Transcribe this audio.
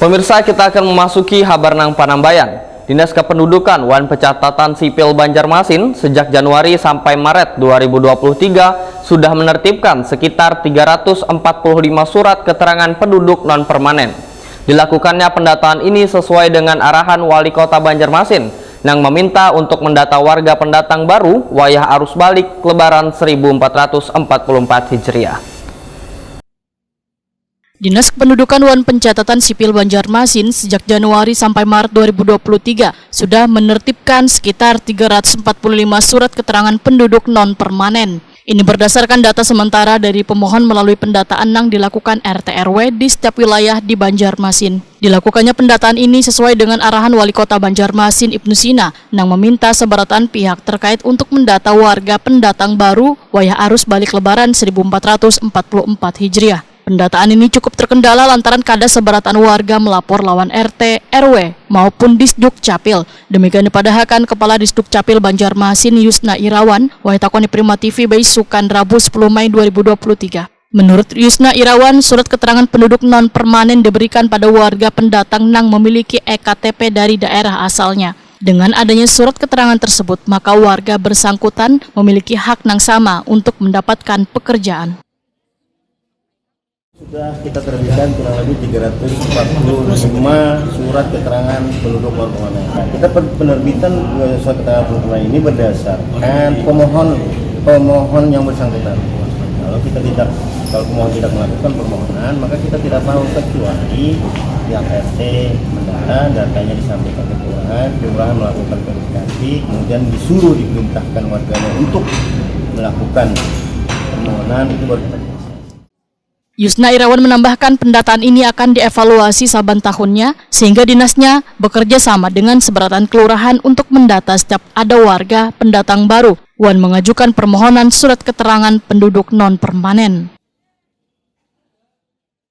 Pemirsa, kita akan memasuki Habarnang Panambayan. Dinas Kependudukan Wan Pencatatan Sipil Banjarmasin sejak Januari sampai Maret 2023 sudah menertibkan sekitar 345 surat keterangan penduduk non-permanen. Dilakukannya pendataan ini sesuai dengan arahan Wali Kota Banjarmasin yang meminta untuk mendata warga pendatang baru wayah arus balik Lebaran 1444 Hijriah. Dinas Kependudukan Wan Pencatatan Sipil Banjarmasin sejak Januari sampai Maret 2023 sudah menertibkan sekitar 345 surat keterangan penduduk non-permanen. Ini berdasarkan data sementara dari pemohon melalui pendataan yang dilakukan RT/RW di setiap wilayah di Banjarmasin. Dilakukannya pendataan ini sesuai dengan arahan Wali Kota Banjarmasin Ibnu Sina yang meminta sebaratan pihak terkait untuk mendata warga pendatang baru wayah arus balik Lebaran 1444 Hijriah. Pendataan ini cukup terkendala lantaran kada sebaratan warga melapor lawan RT, RW, maupun Disduk Capil. Demikian dipadahkan Kepala Disduk Capil Banjarmasin Yusna Irawan, Wahtakoni Prima TV Baisukan Rabu 10 Mei 2023. Menurut Yusna Irawan, surat keterangan penduduk non-permanen diberikan pada warga pendatang yang memiliki EKTP dari daerah asalnya. Dengan adanya surat keterangan tersebut, maka warga bersangkutan memiliki hak yang sama untuk mendapatkan pekerjaan. Sudah kita terbitkan kurang lebih 345 surat keterangan penduduk non-permanen. Nah, kita penerbitan surat keterangan penduduk non-permanen ini berdasarkan pemohon yang bersangkutan. Kalau pemohon tidak melakukan permohonan, maka kita tidak tahu kecuali yang RT mendata, datanya disampaikan ke kelurahan melakukan verifikasi, kemudian diperintahkan warganya untuk melakukan permohonan, itu baru kita. Yusna Irawan menambahkan pendataan ini akan dievaluasi saban tahunnya sehingga dinasnya bekerja sama dengan sebaratan kelurahan untuk mendata setiap ada warga pendatang baru. Wan mengajukan permohonan surat keterangan penduduk non-permanen.